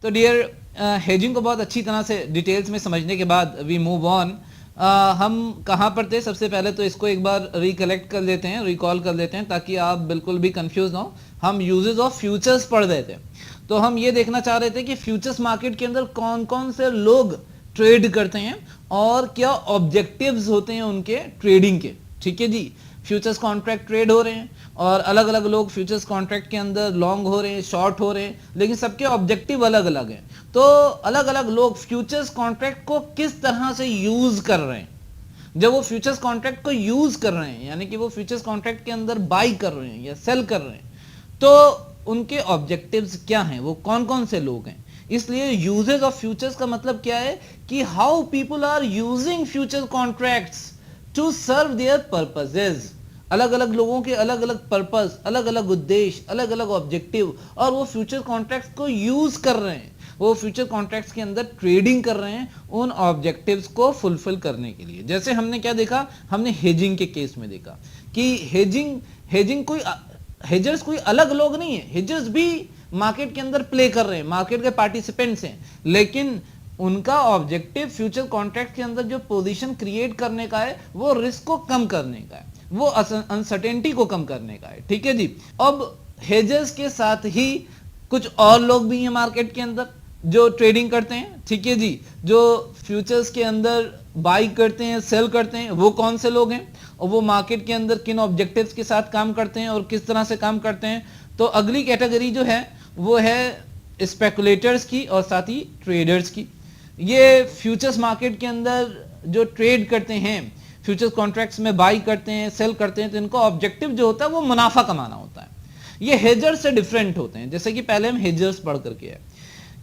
तो dear, hedging को बहुत अच्छी तरह से डिटेल्स में समझने के बाद वी मूव ऑन। हम कहाँ पर थे? सबसे पहले तो इसको एक बार रिकलेक्ट कर लेते हैं, रिकॉल कर लेते हैं, ताकि आप बिल्कुल भी कंफ्यूज ना हो। हम यूजेस ऑफ फ्यूचर्स पढ़ रहे थे, तो हम ये देखना चाह रहे थे कि फ्यूचर्स मार्केट के अंदर कौन कौन से लोग ट्रेड करते हैं और क्या ऑब्जेक्टिव्स होते हैं उनके ट्रेडिंग के। ठीक है जी, फ्यूचर्स कॉन्ट्रैक्ट ट्रेड हो रहे हैं और अलग अलग लोग फ्यूचर्स कॉन्ट्रैक्ट के अंदर लॉन्ग हो रहे हैं, शॉर्ट हो रहे हैं, लेकिन सबके ऑब्जेक्टिव अलग अलग हैं। तो अलग अलग लोग फ्यूचर्स कॉन्ट्रैक्ट को किस तरह से यूज कर रहे हैं। जब वो फ्यूचर्स कॉन्ट्रैक्ट को यूज कर रहे हैं, यानी कि वो फ्यूचर्स कॉन्ट्रैक्ट के अंदर बाई कर रहे हैं या सेल कर रहे हैं, तो उनके ऑब्जेक्टिव्स क्या हैं, वो कौन कौन से लोग हैं। इसलिए यूजेस ऑफ फ्यूचर्स का मतलब क्या है कि how people are using future contracts to serve their purposes. अलग अलग लोगों के अलग अलग पर्पस, अलग अलग उद्देश्य, अलग अलग ऑब्जेक्टिव, और वो फ्यूचर कॉन्ट्रैक्ट्स को यूज कर रहे हैं, वो फ्यूचर कॉन्ट्रैक्ट्स के अंदर ट्रेडिंग कर रहे हैं उन ऑब्जेक्टिव्स को फुलफिल करने के लिए। जैसे हमने क्या देखा, हमने हेजिंग के केस में देखा कि हेजिंग कोई हेजर्स कोई अलग लोग नहीं है, हेजर्स भी मार्केट के अंदर प्ले कर रहे हैं, मार्केट के पार्टिसिपेंट्स हैं, लेकिन उनका ऑब्जेक्टिव फ्यूचर कॉन्ट्रैक्ट के अंदर जो पोजीशन क्रिएट करने का है वो रिस्क को कम करने का है, वो अनसर्टेनिटी को कम करने का है। ठीक है जी। अब हेजर्स के साथ ही कुछ और लोग भी हैं मार्केट के अंदर जो ट्रेडिंग करते हैं। ठीक है जी, जो फ्यूचर्स के अंदर बाई करते हैं, सेल करते हैं, वो कौन से लोग हैं और वो मार्केट के अंदर किन ऑब्जेक्टिव्स के साथ काम करते हैं और किस तरह से काम करते हैं। तो अगली कैटेगरी जो है वो है स्पेकुलेटर्स की और साथ ही ट्रेडर्स की। ये फ्यूचर्स मार्केट के अंदर जो ट्रेड करते हैं, फ्यूचर्स कॉन्ट्रैक्ट्स में बाई करते हैं, सेल करते हैं, तो इनका ऑब्जेक्टिव जो होता है वो मुनाफा कमाना होता है। ये हेजर्स से डिफरेंट होते हैं। जैसे कि पहले हम हेजर्स पढ़ करके है,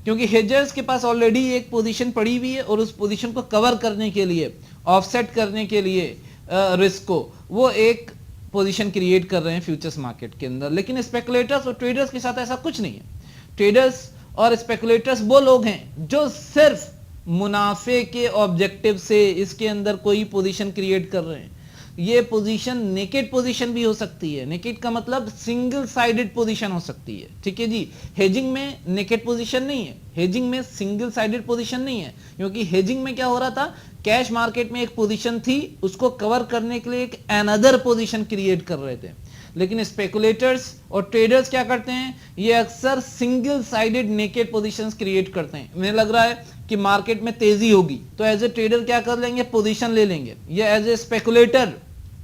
क्योंकि हेजर्स के पास ऑलरेडी एक पोजीशन पड़ी हुई है और उस पोजीशन को कवर करने के लिए, ऑफसेट करने के लिए रिस्क को, वो एक पोजीशन क्रिएट कर रहे हैं फ्यूचर्स मार्केट के अंदर। लेकिन स्पेकुलेटर्स और ट्रेडर्स के साथ ऐसा कुछ नहीं है। ट्रेडर्स और स्पेकुलेटर्स वो लोग हैं जो सिर्फ मुनाफे के ऑब्जेक्टिव से इसके अंदर कोई पोजीशन क्रिएट कर रहे हैं। ये पोजीशन नेकेड पोजीशन भी हो सकती है। नेकेड का मतलब सिंगल साइडेड पोजीशन हो सकती है। ठीक है जी, हेजिंग में नेकेड पोजीशन नहीं है, हेजिंग में सिंगल साइडेड पोजीशन नहीं है, क्योंकि हेजिंग में क्या हो रहा था, कैश मार्केट में एक पोजीशन थी, उसको कवर करने के लिए एक अनदर पोजीशन क्रिएट कर रहे थे। लेकिन स्पेकुलेटर्स और ट्रेडर्स क्या करते हैं, ये अक्सर single sided naked positions create करते हैं। मुझे लग रहा है कि मार्केट में तेजी होगी, तो एज ए ट्रेडर क्या कर लेंगे, पोजीशन ले लेंगे, या as a speculator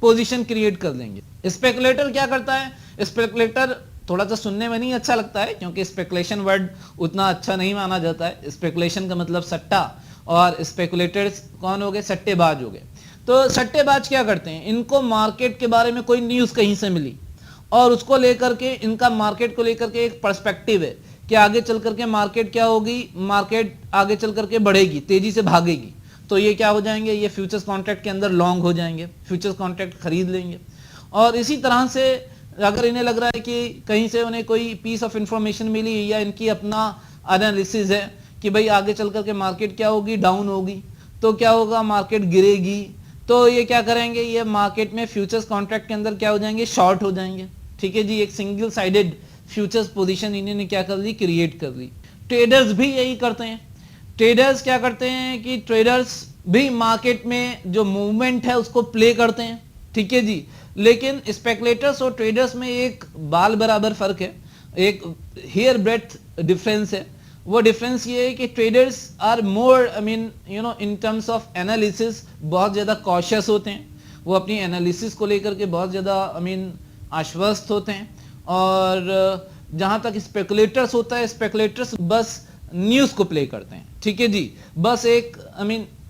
position create कर लेंगे। स्पेकुलेटर क्या करता है, स्पेकुलेटर थोड़ा सा सुनने में नहीं अच्छा लगता है, क्योंकि स्पेकुलेशन वर्ड उतना अच्छा नहीं माना जाता है। स्पेकुलेशन का मतलब सट्टा, और स्पेकुलेटर्स कौन हो गए, सट्टेबाज हो गए। तो सट्टेबाज क्या करते हैं, इनको मार्केट के बारे में कोई न्यूज कहीं से मिली और उसको लेकर के, इनका मार्केट को लेकर के एक पर्सपेक्टिव है कि आगे चल करके मार्केट क्या होगी, मार्केट आगे चल करके बढ़ेगी, तेजी से भागेगी, तो ये क्या हो जाएंगे, ये फ्यूचर्स कॉन्ट्रैक्ट के अंदर लॉन्ग हो जाएंगे, फ्यूचर्स कॉन्ट्रैक्ट खरीद लेंगे। और इसी तरह से अगर इन्हें लग रहा है कि कहीं से उन्हें कोई पीस ऑफ इंफॉर्मेशन मिली या इनकी अपना एनालिसिस है कि भाई आगे चल करके मार्केट क्या होगी, डाउन होगी, तो क्या होगा, मार्केट गिरेगी, तो ये क्या करेंगे, ये मार्केट में फ्यूचर्स कॉन्ट्रैक्ट के अंदर क्या हो जाएंगे, शॉर्ट हो जाएंगे। ठीक है जी, एक सिंगल साइडेड फ्यूचर्स पोजीशन इन्होंने क्या कर ली, क्रिएट कर ली। ट्रेडर्स भी यही करते हैं। ट्रेडर्स क्या करते हैं कि ट्रेडर्स भी मार्केट में जो मूवमेंट है उसको प्ले करते हैं। ठीक है जी, लेकिन स्पेकुलेटर्स और ट्रेडर्स में एक बाल बराबर फर्क है, एक हेयर ब्रेथ डिफरेंस है। वो डिफरेंस ये है कि traders are more, I mean in terms of analysis बहुत ज्यादा कॉशियस होते हैं, वो अपनी एनालिसिस को लेकर के बहुत ज्यादा आश्वस्त होते हैं। और जहां तक स्पेकुलेटर्स होता है, स्पेकुलेटर्स बस न्यूज को प्ले करते हैं। ठीक है जी, बस एक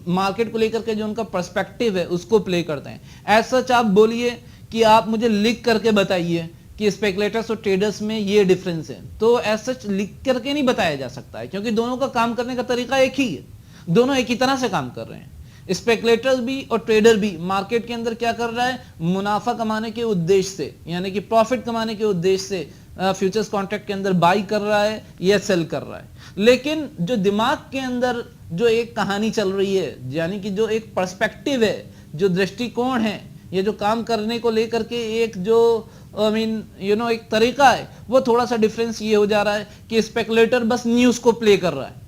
मार्केट को लेकर के जो उनका पर्सपेक्टिव है उसको प्ले करते हैं। एज सच आप बोलिए कि आप मुझे लिख करके बताइए कि स्पेकुलेटर्स और ट्रेडर्स में ये डिफरेंस है, तो एज सच लिख करके नहीं बताया जा सकता है, क्योंकि दोनों का काम करने का तरीका एक ही है, दोनों एक ही तरह से काम कर रहे हैं। स्पेकुलेटर्स भी और ट्रेडर भी मार्केट के अंदर क्या कर रहा है, मुनाफा कमाने के उद्देश्य से, यानी कि प्रॉफिट कमाने के उद्देश्य से फ्यूचर्स कॉन्ट्रैक्ट के अंदर बाई कर रहा है या सेल कर रहा है। लेकिन जो दिमाग के अंदर जो एक कहानी चल रही है, यानी कि जो एक पर्सपेक्टिव है, जो दृष्टिकोण है, ये जो काम करने को लेकर के एक जो आई मीन एक तरीका है, वो थोड़ा सा डिफरेंस ये हो जा रहा है कि स्पेकुलेटर बस न्यूज को प्ले कर रहा है।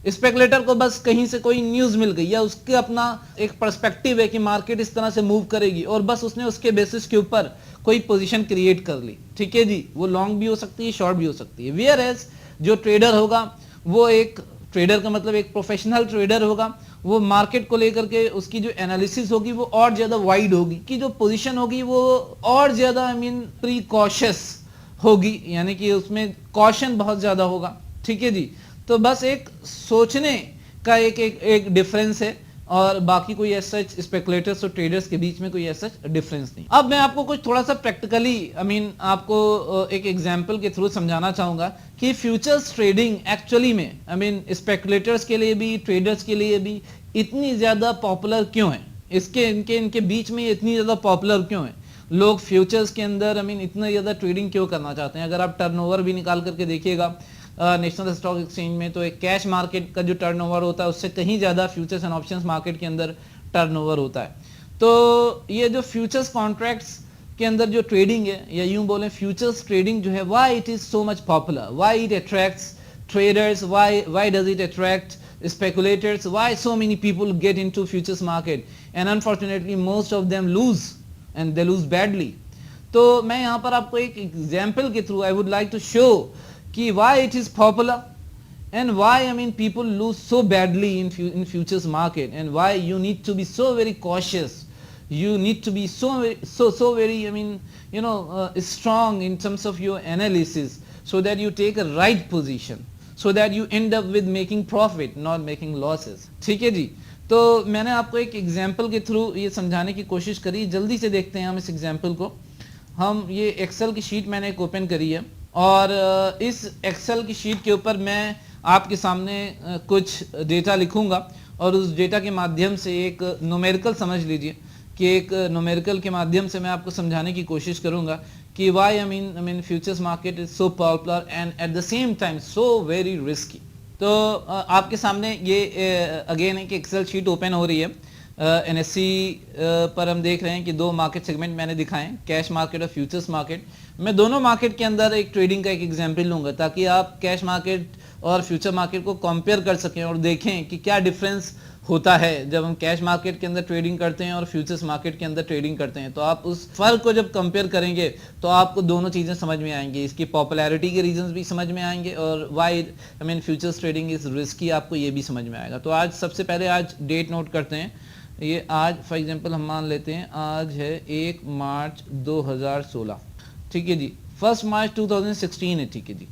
स्पेकुलेटर को बस कहीं से कोई न्यूज मिल गई या उसके अपना एक पर्सपेक्टिव है कि मार्केट इस तरह से मूव करेगी और बस उसने उसके बेसिस के ऊपर कोई पोजीशन क्रिएट कर ली, ठीक है जी। वो लॉन्ग भी हो सकती है, शॉर्ट भी हो सकती है। वेयर एज जो ट्रेडर होगा वो एक ट्रेडर का मतलब एक प्रोफेशनल ट्रेडर होगा, वो मार्केट को लेकर के उसकी जो एनालिसिस होगी वो और ज्यादा वाइड होगी, कि जो पोजीशन होगी वो और ज्यादा आई मीन प्रीकॉशियस होगी, यानी कि उसमें कॉशन बहुत ज्यादा होगा, ठीक है जी। तो बस एक सोचने का एक डिफरेंस है और बाकी कोई ऐसा स्पेकुलेटर्स और ट्रेडर्स के बीच में कोई ऐसा डिफरेंस नहीं। अब मैं आपको कुछ थोड़ा सा प्रैक्टिकली आपको एक एग्जांपल के थ्रू समझाना चाहूंगा कि फ्यूचर्स ट्रेडिंग एक्चुअली में स्पेकुलेटर्स के लिए भी ट्रेडर्स के लिए भी इतनी ज्यादा पॉपुलर क्यों है, इनके बीच में इतनी ज्यादा पॉपुलर क्यों है। लोग फ्यूचर्स के अंदर इतना ज्यादा ट्रेडिंग क्यों करना चाहते हैं। अगर आप टर्नओवर भी निकाल करके देखिएगा नेशनल स्टॉक एक्सचेंज में, तो एक कैश मार्केट का जो टर्नओवर होता है उससे कहीं ज्यादा फ्यूचर्स एंड ऑप्शंस मार्केट के अंदर टर्नओवर होता है। तो ये जो फ्यूचर्स कॉन्ट्रैक्ट्स के अंदर जो ट्रेडिंग है, या यूं बोलें फ्यूचर्स ट्रेडिंग जो है, why it is so much popular, why it attracts traders, why does it attract speculators, why so many people get into futures market and unfortunately most of them lose and they lose badly। तो मैं यहाँ पर आपको एक example के through I would like to show कि why it is popular and why people lose so badly in futures market and why you need to be so very cautious, you need to be so very strong in terms of your analysis so that you take a right position, so that you end up with making profit not making losses, ठीक है जी। तो मैंने आपको एक example के through ये समझाने की कोशिश करी। जल्दी से देखते हैं हम इस एग्जाम्पल को। हम ये एक्सेल की शीट मैंने एक ओपन करी है और इस एक्सेल की शीट के ऊपर मैं आपके सामने कुछ डेटा लिखूंगा और उस डेटा के माध्यम से एक न्यूमेरिकल समझ लीजिए कि एक न्यूमेरिकल के माध्यम से मैं आपको समझाने की कोशिश करूंगा कि why futures market is so popular and at the same time so very risky। तो आपके सामने ये अगेन एक एक्सेल शीट ओपन हो रही है। NSE पर हम देख रहे हैं कि दो मार्केट सेगमेंट मैंने दिखाए, कैश मार्केट और फ्यूचर्स मार्केट। मैं दोनों मार्केट के अंदर एक ट्रेडिंग का एक एग्जाम्पल लूंगा ताकि आप कैश मार्केट और फ्यूचर मार्केट को कंपेयर कर सकें और देखें कि क्या डिफरेंस होता है जब हम कैश मार्केट के अंदर ट्रेडिंग करते हैं और फ्यूचर्स मार्केट के अंदर ट्रेडिंग करते हैं। तो आप उस फर्क को जब कंपेयर करेंगे तो आपको दोनों चीजें समझ में आएंगी, इसकी पॉपुलैरिटी के रीजंस भी समझ में आएंगे और why futures trading is risky आपको ये भी समझ में आएगा। तो आज सबसे पहले आज डेट नोट करते हैं। ये आज फॉर एग्जांपल हम मान लेते हैं आज है 1 मार्च 2016, ठीक है जी। 1 मार्च 2016 है, ठीक है जी।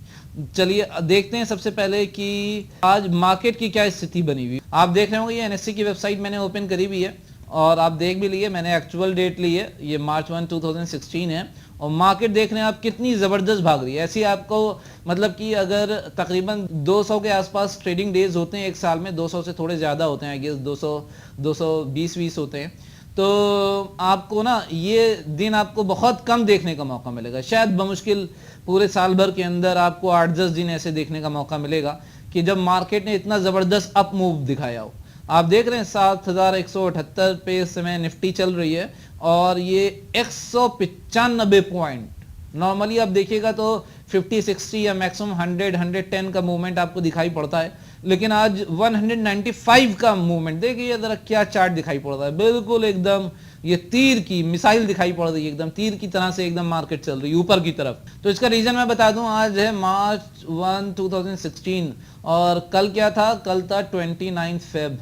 चलिए देखते हैं सबसे पहले कि आज मार्केट की क्या स्थिति बनी हुई। आप देख रहे होंगे ये एनएससी की वेबसाइट मैंने ओपन करी हुई है और आप देख भी लिए, मैंने एक्चुअल डेट ली है, ये मार्च 1 2016 है और मार्केट देख रहे हैं आप कितनी जबरदस्त भाग रही है। ऐसी आपको मतलब कि अगर तकरीबन 200 के आसपास ट्रेडिंग डेज होते हैं एक साल में, 200 से थोड़े ज्यादा होते हैं, आई गेस 220 होते हैं, तो आपको ना ये दिन आपको बहुत कम देखने का मौका मिलेगा। शायद बमुश्किल पूरे साल भर के अंदर आपको 8-10 दिन ऐसे देखने का मौका मिलेगा कि जब मार्केट ने इतना जबरदस्त अप मूव दिखाया हो। आप देख रहे हैं 7178 पे इस समय निफ्टी चल रही है और ये 195 पॉइंट, नॉर्मली आप देखिएगा तो 50-60 या मैक्सिमम 100-110 का मूवमेंट आपको दिखाई पड़ता है, लेकिन आज 195 का मूवमेंट देखिए जरा क्या चार्ट दिखाई पड़ रहा है। बिल्कुल एकदम ये तीर की मिसाइल दिखाई पड़ रही है, एकदम तीर की तरह से एकदम मार्केट चल रही है ऊपर की तरफ। तो इसका रीजन मैं बता दूं, आज है मार्च 1 2016 और कल क्या था, कल था 29 फेब,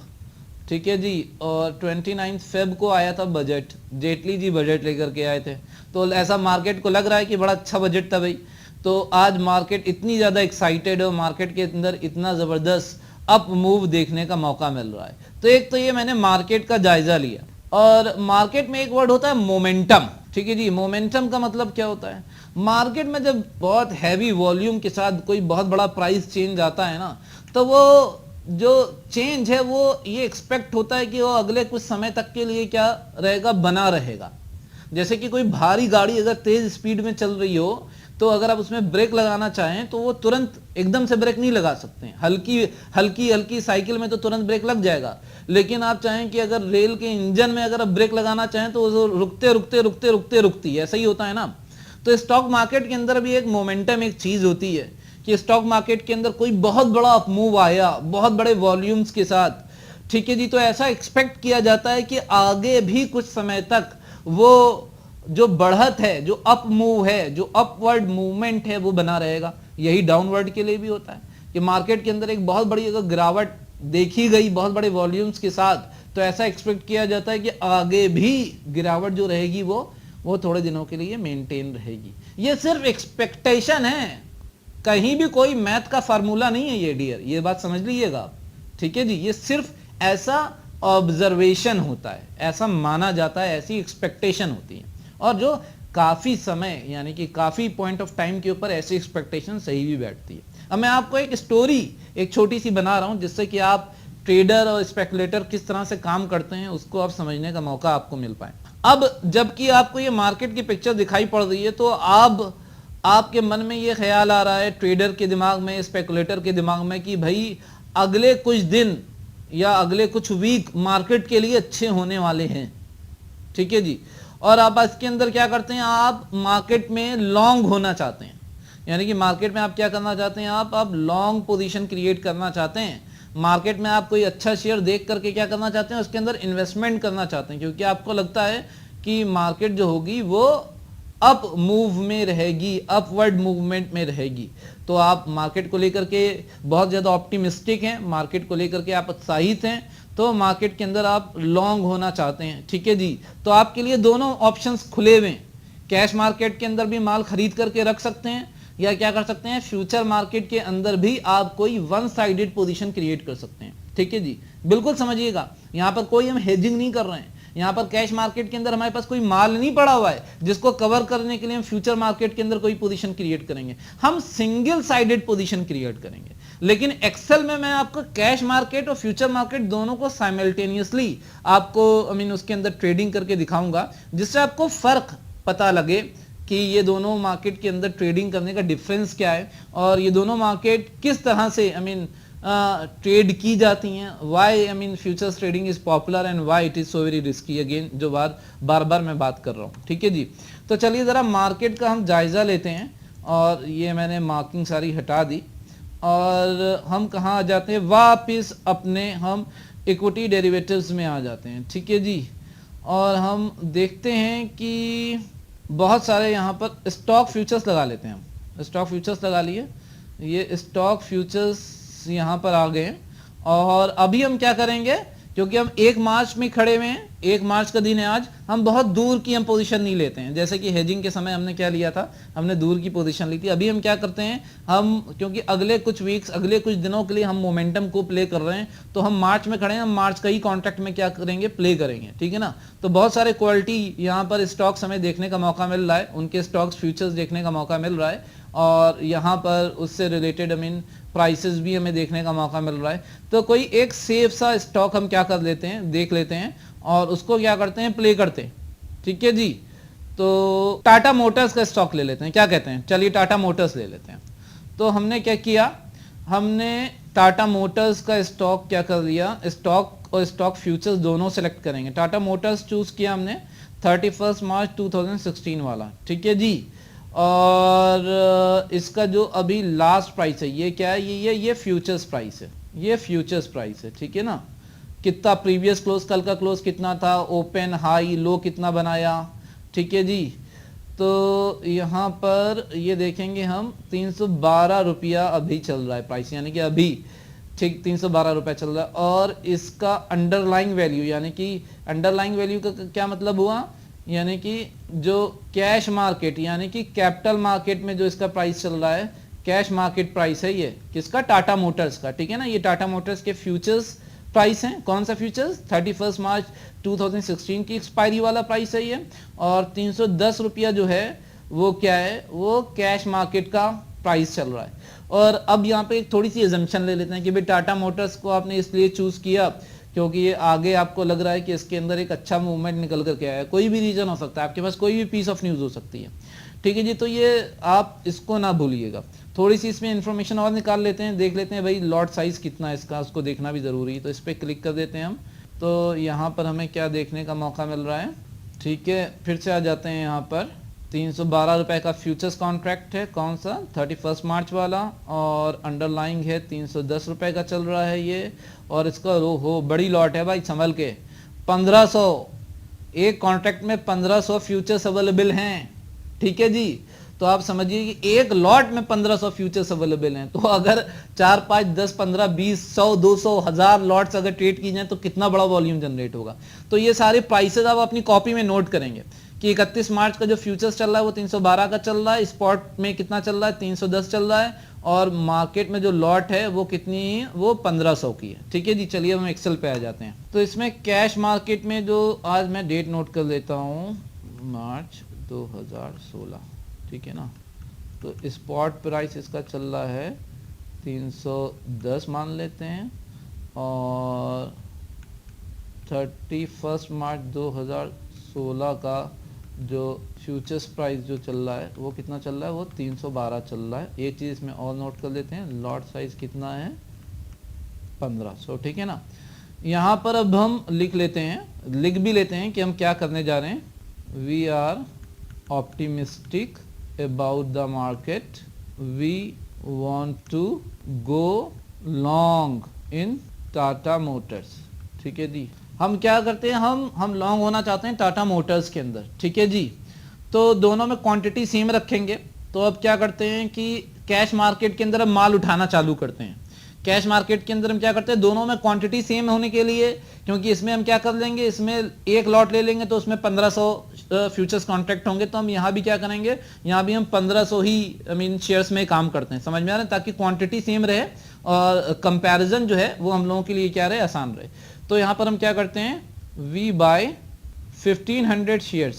ठीक है जी। और 29 फेब को आया था बजट, जेटली जी बजट लेकर के आए थे, तो ऐसा मार्केट को लग रहा है कि बड़ा अच्छा बजट था भाई। तो आज मार्केट इतनी ज्यादा एक्साइटेड है, मार्केट के अंदर इतना जबरदस्त अप मूव देखने का मौका मिल रहा है। तो एक तो ये मैंने मार्केट का जायजा लिया और मार्केट में एक वर्ड होता है मोमेंटम, ठीक है जी। मोमेंटम का मतलब क्या होता है, मार्केट में जब बहुत हैवी वॉल्यूम के साथ कोई बहुत बड़ा प्राइस चेंज आता है ना, तो वो जो चेंज है वो ये एक्सपेक्ट होता है कि वो अगले कुछ समय तक के लिए क्या रहेगा, बना रहेगा। जैसे कि कोई भारी गाड़ी अगर तेज स्पीड में चल रही हो तो अगर आप उसमें ब्रेक लगाना चाहें तो वो तुरंत एकदम से ब्रेक नहीं लगा सकते हैं, हल्की साइकिल में तो तुरंत ब्रेक लग जाएगा, लेकिन आप चाहें कि अगर रेल के इंजन में अगर आप ब्रेक लगाना चाहें तो वो रुकती है, ऐसा ही होता है ना। तो स्टॉक मार्केट के अंदर भी एक मोमेंटम एक चीज होती है कि स्टॉक मार्केट के अंदर कोई बहुत बड़ा अपमूव आया बहुत बड़े वॉल्यूम्स के साथ, ठीक है जी, तो ऐसा एक्सपेक्ट किया जाता है कि आगे भी कुछ समय तक वो जो बढ़त है, जो अप मूव है, जो अपवर्ड मूवमेंट है वो बना रहेगा। यही डाउनवर्ड के लिए भी होता है कि मार्केट के अंदर एक बहुत बड़ी अगर गिरावट देखी गई बहुत बड़े वॉल्यूम्स के साथ, तो ऐसा एक्सपेक्ट किया जाता है कि आगे भी गिरावट जो रहेगी वो थोड़े दिनों के लिए मेंटेन रहेगी। ये सिर्फ एक्सपेक्टेशन है, कहीं भी कोई मैथ का फार्मूला नहीं है ये डियर, ये बात समझ लीजिएगा आप, ठीक है जी। ये सिर्फ ऐसा ऑब्जर्वेशन होता है, ऐसा माना जाता है, ऐसी एक्सपेक्टेशन होती है, और जो काफी समय यानी कि काफी पॉइंट ऑफ टाइम के ऊपर ऐसी एक्सपेक्टेशन सही भी बैठती है। अब मैं आपको एक स्टोरी एक छोटी सी बना रहा हूं जिससे कि आप ट्रेडर और स्पेकुलेटर किस तरह से काम करते हैं उसको आप समझने का मौका आपको मिल पाए। अब जबकि आपको ये मार्केट की पिक्चर दिखाई पड़ रही है तो आपके मन में ये ख्याल आ रहा है, ट्रेडर के दिमाग में, स्पेकुलेटर के दिमाग में, कि भाई अगले कुछ दिन या अगले कुछ वीक मार्केट के लिए अच्छे होने वाले हैं, ठीक है जी। और आप इसके अंदर क्या करते हैं, आप मार्केट में लॉन्ग होना चाहते हैं, यानी कि मार्केट में आप क्या करना चाहते हैं, आप लॉन्ग पोजीशन क्रिएट करना चाहते हैं। मार्केट में आप कोई अच्छा शेयर देख करके क्या करना चाहते हैं, उसके अंदर इन्वेस्टमेंट करना चाहते हैं, क्योंकि आपको लगता है कि मार्केट जो होगी वो अप मूव में रहेगी, अपवर्ड मूवमेंट में रहेगी। तो आप मार्केट को लेकर के बहुत ज्यादा ऑप्टिमिस्टिक हैं, मार्केट को लेकर के आप उत्साहित हैं, तो मार्केट के अंदर आप लॉन्ग होना चाहते हैं, ठीक है जी। तो आपके लिए दोनों ऑप्शंस खुले हुए हैं, कैश मार्केट के अंदर भी माल खरीद करके रख सकते हैं, या क्या कर सकते हैं, फ्यूचर मार्केट के अंदर भी आप कोई वन साइडेड पोजीशन क्रिएट कर सकते हैं, ठीक है जी। बिल्कुल समझिएगा, यहां पर कोई हम हेजिंग नहीं कर रहे हैं, यहां पर कैश मार्केट के अंदर हमारे पास कोई माल नहीं पड़ा हुआ है जिसको कवर करने के लिए हम फ्यूचर मार्केट के अंदर कोई पोजीशन क्रिएट करेंगे, हम सिंगल साइडेड पोजीशन क्रिएट करेंगे। लेकिन एक्सेल में मैं आपको कैश मार्केट और फ्यूचर मार्केट दोनों को साइमल्टेनियसली आपको उसके अंदर ट्रेडिंग करके दिखाऊंगा, जिससे आपको फर्क पता लगे कि ये दोनों मार्केट के अंदर ट्रेडिंग करने का डिफरेंस क्या है और ये दोनों मार्केट किस तरह से ट्रेड की जाती हैं, why futures trading is popular and why it is so very risky, again जो बार बार मैं बात कर रहा हूँ, ठीक है जी। तो चलिए जरा मार्केट का हम जायजा लेते हैं, और ये मैंने मार्किंग सारी हटा दी, और हम कहाँ आ जाते हैं, वापिस अपने हम इक्विटी डेरिवेटिव्स में आ जाते हैं, ठीक है जी। और हम देखते हैं कि बहुत सारे यहाँ पर स्टॉक फ्यूचर्स लगा लेते हैं, हम स्टॉक फ्यूचर्स लगा लिए, ये स्टॉक फ्यूचर्स यहाँ पर आ गए। और अभी हम क्या करेंगे, क्योंकि हम 1 मार्च में खड़े हुए हैं, 1 मार्च का दिन है आज, हम बहुत दूर की हम पोजीशन नहीं लेते हैं, जैसे कि हेजिंग के समय हमने क्या लिया था, हमने दूर की पोजीशन ली थी। अभी हम क्या करते हैं, हम क्योंकि अगले कुछ वीक्स, अगले कुछ दिनों के लिए हम मोमेंटम को प्ले कर रहे हैं, तो हम मार्च में खड़े हैं, हम मार्च का ही कॉन्ट्रैक्ट में क्या करेंगे, प्ले करेंगे, ठीक है ना। तो बहुत सारे क्वालिटी यहाँ पर स्टॉक्स हमें देखने का मौका मिल रहा है, उनके स्टॉक्स फ्यूचर्स देखने का मौका मिल रहा है, और यहाँ पर उससे रिलेटेड प्राइसेस भी हमें देखने का मौका मिल रहा है। तो कोई एक सेफ सा स्टॉक हम क्या कर लेते हैं, देख लेते हैं, और उसको क्या करते हैं, प्ले करते हैं, ठीक है जी। तो टाटा मोटर्स का स्टॉक ले लेते हैं, क्या कहते हैं, चलिए टाटा मोटर्स ले लेते हैं। तो हमने क्या किया, हमने टाटा मोटर्स का स्टॉक क्या कर लिया, स्टॉक और स्टॉक फ्यूचर्स दोनों सेलेक्ट करेंगे। टाटा मोटर्स चूज किया हमने 31 मार्च 2016 वाला, ठीक है जी। और इसका जो अभी लास्ट प्राइस है ये क्या है, ये फ्यूचर्स प्राइस है, ये फ्यूचर्स प्राइस है, ठीक है ना। कितना प्रीवियस क्लोज, कल का क्लोज कितना था, ओपन हाई लो कितना बनाया, ठीक है जी। तो यहाँ पर ये देखेंगे हम 312 रुपया अभी चल रहा है प्राइस, यानी कि अभी ठीक 312 रुपया चल रहा है। और इसका अंडरलाइंग वैल्यू, यानी कि अंडरलाइंग वैल्यू का क्या मतलब हुआ, यानी कि जो कैश मार्केट यानी कि कैपिटल मार्केट में जो इसका प्राइस चल रहा है, कैश मार्केट प्राइस है ये किसका, टाटा मोटर्स का, ठीक है ना। ये टाटा मोटर्स के फ्यूचर्स प्राइस है, कौन सा फ्यूचर्स, 31 मार्च 2016 की एक्सपायरी वाला प्राइस है ये। और 310 रुपया जो है वो क्या है, वो कैश मार्केट का प्राइस चल रहा है। और अब यहाँ पे एक थोड़ी सी एजम्पशन ले लेते हैं कि भाई टाटा मोटर्स को आपने इसलिए चूज किया क्योंकि ये आगे आपको लग रहा है कि इसके अंदर एक अच्छा मूवमेंट निकल करके आया है, कोई भी रीजन हो सकता है, आपके पास कोई भी पीस ऑफ न्यूज हो सकती है, ठीक है जी। तो ये आप इसको ना भूलिएगा, थोड़ी सी इसमें इंफॉर्मेशन और निकाल लेते हैं, देख लेते हैं भाई लॉट साइज कितना है इसका, उसको देखना भी जरूरी है। तो इस पर क्लिक कर देते हैं हम, तो यहाँ पर हमें क्या देखने का मौका मिल रहा है, ठीक है। फिर से आ जाते हैं यहाँ पर, 312 रुपए का फ्यूचर्स कॉन्ट्रैक्ट है, कौन सा 31 मार्च वाला, और अंडरलाइंग है 310 रुपए का चल रहा है ये, और इसका हो बड़ी लॉट है भाई संभल के 1500, एक कॉन्ट्रैक्ट में 1500 फ्यूचर्स अवेलेबल हैं, ठीक है जी। तो आप समझिए कि एक लॉट में 1500 फ्यूचर्स अवेलेबल हैं, तो अगर 4, 5, 10, 15, 20, 100, 200, 1000 लॉट्स अगर ट्रेड की जाए तो कितना बड़ा वॉल्यूम जनरेट होगा। तो ये सारे प्राइसेस आप अपनी कॉपी में नोट करेंगे कि 31 मार्च का जो फ्यूचर्स चल रहा है वो 312 का चल रहा है, स्पॉट में कितना चल रहा है 310 चल रहा है, और मार्केट में जो लॉट है वो कितनी है, वो 1500 की है, ठीक है जी। चलिए हम एक्सेल पे आ जाते हैं। तो इसमें कैश मार्केट में जो आज मैं डेट नोट कर लेता हूँ, मार्च 2016, ठीक है ना। तो स्पॉट प्राइस इसका चल रहा है 310 मान लेते हैं, और 31 मार्च 2016 का जो फ्यूचर्स प्राइस जो चल रहा है वो कितना चल रहा है, वो 312 चल रहा है। एक चीज़ इसमें और नोट कर लेते हैं, लॉट साइज कितना है 1500, ठीक है ना। यहाँ पर अब हम लिख लेते हैं, लिख भी लेते हैं कि हम क्या करने जा रहे हैं। We are optimistic about the market, we want to go long in Tata Motors, ठीक है जी। हम क्या करते हैं, हम लॉन्ग होना चाहते हैं टाटा मोटर्स के अंदर, ठीक है जी। तो दोनों में क्वांटिटी सेम रखेंगे। तो अब क्या करते हैं कि कैश मार्केट के अंदर हम माल उठाना चालू करते हैं। कैश मार्केट के अंदर हम क्या करते हैं, दोनों में क्वांटिटी सेम होने के लिए, क्योंकि इसमें हम क्या कर लेंगे, इसमें एक लॉट ले लेंगे तो उसमें 1500 फ्यूचर्स कॉन्ट्रैक्ट होंगे, तो हम यहाँ भी क्या करेंगे, यहाँ भी हम 1500 ही शेयर्स में काम करते हैं, समझ में आ रहा है, ताकि क्वांटिटी सेम रहे और कंपैरिजन जो है वो हम लोगों के लिए क्या रहे, आसान रहे। तो यहाँ पर हम क्या करते हैं, वी बाय 1500 शेयर्स।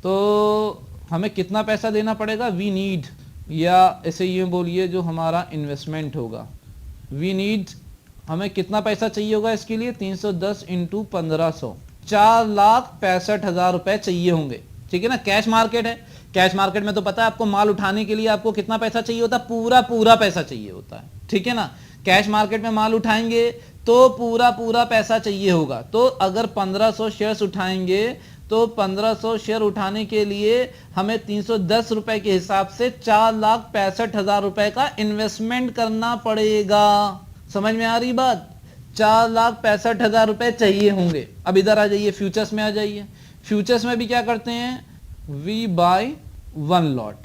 तो हमें कितना पैसा देना पड़ेगा, वी नीड, या ऐसे ये बोलिए जो हमारा इन्वेस्टमेंट होगा, वी नीड, हमें कितना पैसा चाहिए होगा इसके लिए, 310 इंटू 1500, 4,65,000 रुपए चाहिए होंगे, ठीक है ना। कैश मार्केट है, कैश मार्केट में तो पता है आपको माल उठाने के लिए आपको कितना पैसा चाहिए होता है, पूरा पैसा चाहिए होता है, ठीक है ना। कैश मार्केट में माल उठाएंगे तो पूरा पैसा चाहिए होगा। तो अगर 1500 शेयर्स उठाएंगे तो 1500 शेयर उठाने के लिए हमें 310 रुपए के हिसाब से 4,65,000 रुपए का इन्वेस्टमेंट करना पड़ेगा। समझ में आ रही बात, 4,65,000 रुपए चाहिए होंगे। अब इधर आ जाइए, फ्यूचर्स में आ जाइए। फ्यूचर्स में भी क्या करते हैं, वी बाय 1 लॉट,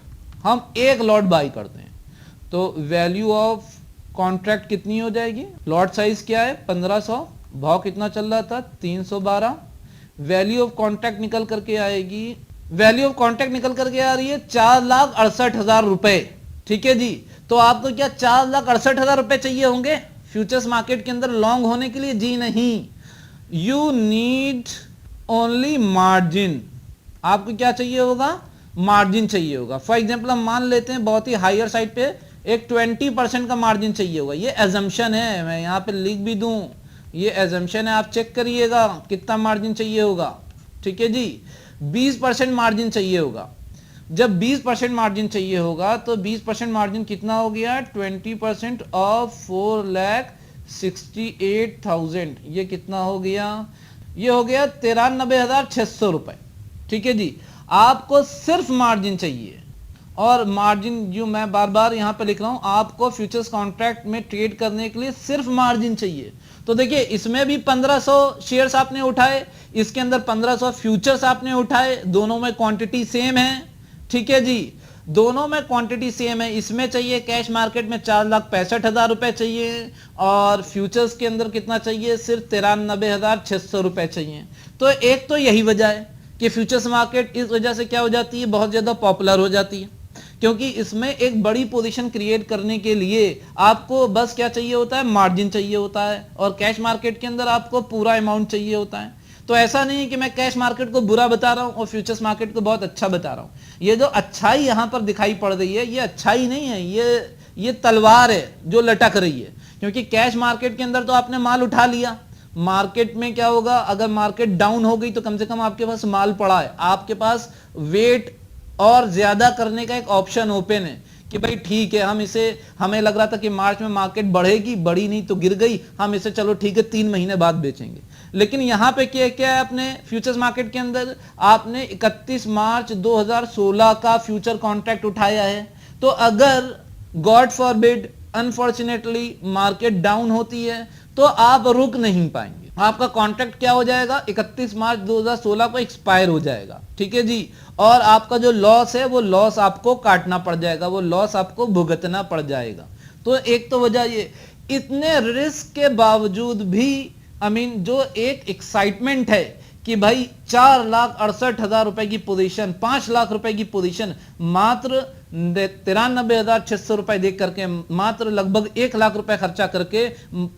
हम एक लॉट बाय करते हैं। तो वैल्यू ऑफ कॉन्ट्रैक्ट कितनी हो जाएगी, लॉट साइज क्या है 1500, भाव कितना चल रहा था 312, वैल्यू ऑफ कॉन्ट्रैक्ट निकल करके आएगी, वैल्यू ऑफ कॉन्ट्रैक्ट निकल करके आ रही है 4,68,000 रुपए, ठीक है जी। तो आपको क्या 4,68,000 रुपए चाहिए होंगे फ्यूचर्स मार्केट के अंदर लॉन्ग होने के लिए, जी नहीं, यू नीड ओनली मार्जिन। आपको क्या चाहिए होगा, मार्जिन चाहिए होगा। फॉर एग्जाम्पल हम मान लेते हैं बहुत ही हायर साइड पे एक 20% का मार्जिन चाहिए होगा, ये एजम्पशन है, मैं यहाँ पे लिख भी दूं, ये एजम्पशन है, आप चेक करिएगा कितना मार्जिन चाहिए होगा, ठीक है जी। 20% मार्जिन चाहिए होगा। जब 20% मार्जिन चाहिए होगा तो 20% मार्जिन कितना हो गया, 20% ऑफ 4,68,000, ये कितना हो गया, ये हो गया 93,600 रुपए, ठीक है जी। आपको सिर्फ मार्जिन चाहिए, और मार्जिन जो मैं बार बार यहां पे लिख रहा हूं, आपको फ्यूचर्स कॉन्ट्रैक्ट में ट्रेड करने के लिए सिर्फ मार्जिन चाहिए। तो देखिए इसमें भी 1500 शेयर्स आपने उठाए, इसके अंदर 1500 फ्यूचर्स आपने उठाए, दोनों में क्वांटिटी सेम है, ठीक है जी, दोनों में क्वांटिटी सेम है। इसमें चाहिए कैश मार्केट में 4,65,000 रुपए चाहिए, और फ्यूचर्स के अंदर कितना चाहिए, सिर्फ 93,600 रुपए चाहिए। तो एक तो यही वजह है कि फ्यूचर्स मार्केट इस वजह से क्या हो जाती है, बहुत ज्यादा पॉपुलर हो जाती है, क्योंकि इसमें एक बड़ी पोजीशन क्रिएट करने के लिए आपको बस क्या चाहिए होता है, मार्जिन चाहिए होता है, और कैश मार्केट के अंदर आपको पूरा अमाउंट चाहिए होता है। तो ऐसा नहीं है कि मैं कैश मार्केट को बुरा बता रहा हूं और फ्यूचर्स मार्केट को बहुत अच्छा बता रहा हूं। ये जो अच्छाई यहां पर दिखाई पड़ रही है, ये अच्छाई नहीं है, ये तलवार है जो लटक रही है। क्योंकि कैश मार्केट के अंदर तो आपने माल उठा लिया, मार्केट में क्या होगा, अगर मार्केट डाउन हो गई तो कम से कम आपके पास माल पड़ा है, आपके पास वेट और ज्यादा करने का एक ऑप्शन ओपन है कि भाई ठीक है, हम इसे, हमें लग रहा था कि मार्च में मार्केट बढ़ेगी, बढ़ी नहीं तो गिर गई, हम इसे चलो ठीक है 3 महीने बाद बेचेंगे। लेकिन यहां पे क्या क्या है अपने फ्यूचर्स मार्केट के अंदर, आपने 31 मार्च 2016 का फ्यूचर कॉन्ट्रैक्ट उठाया है। तो अगर God forbid unfortunately market down होती है तो आप रुक नहीं पाएंगे, आपका कॉन्ट्रैक्ट क्या हो जाएगा, 31 मार्च 2016 को एक्सपायर हो जाएगा, ठीक है जी। और आपका जो लॉस है वो लॉस आपको काटना पड़ जाएगा, वो लॉस आपको भुगतना पड़ जाएगा। तो एक तो वजह ये, इतने रिस्क के बावजूद भी जो एक एक्साइटमेंट है कि भाई 4,68,000 रुपए की पोजीशन, 5 लाख रुपए की पोजीशन मात्र 93,600 रुपए देख करके, मात्र लगभग 1 लाख रुपए खर्चा करके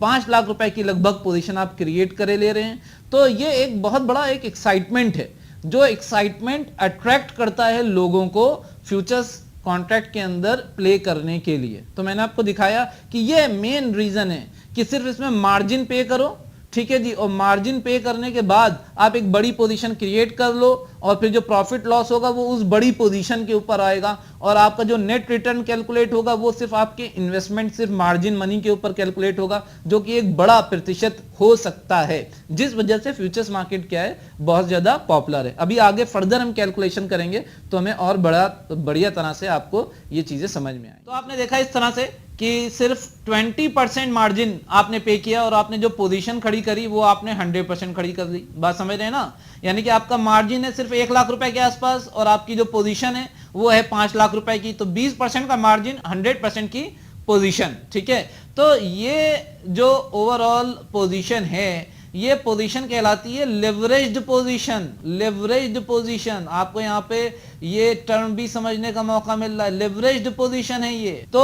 5 लाख रुपए की लगभग पोजीशन आप क्रिएट करे ले रहे हैं। तो ये एक बहुत बड़ा एक एक्साइटमेंट है, जो एक्साइटमेंट अट्रैक्ट करता है लोगों को फ्यूचर्स कॉन्ट्रैक्ट के अंदर प्ले करने के लिए। तो मैंने आपको दिखाया कि ये मेन रीजन है कि सिर्फ इसमें मार्जिन पे करो, ठीक है जी, और मार्जिन पे करने के बाद आप एक बड़ी पोजीशन क्रिएट कर लो और फिर जो प्रॉफिट लॉस होगा वो उस बड़ी पोजीशन के ऊपर आएगा और आपका जो नेट रिटर्न कैलकुलेट होगा वो सिर्फ आपके इन्वेस्टमेंट, सिर्फ मार्जिन मनी के ऊपर कैलकुलेट होगा, जो कि एक बड़ा प्रतिशत हो सकता है, जिस वजह से फ्यूचर्स मार्केट क्या है, बहुत ज्यादा पॉपुलर है। अभी आगे फर्दर हम कैलकुलेशन करेंगे तो हमें और बढ़िया तरह से आपको ये चीजें समझ में आए। तो आपने देखा इस तरह से कि सिर्फ 20% मार्जिन आपने पे किया और आपने जो पोजीशन खड़ी करी वो आपने 100% खड़ी कर दी। बात समझ रहे हैं ना, यानी कि आपका मार्जिन है सिर्फ 1 लाख रुपए के आसपास और आपकी जो पोजीशन है वो है 5 लाख रुपए की, तो 20% का मार्जिन, 100% की पोजीशन, ठीक है। तो ये जो ओवरऑल पोजीशन है, ये पोजीशन कहलाती है लेवरेज्ड पोजीशन। लेवरेज्ड पोजीशन, आपको यहाँ पे ये टर्म भी समझने का मौका मिल रहा है, लेवरेज्ड पोजीशन है ये। तो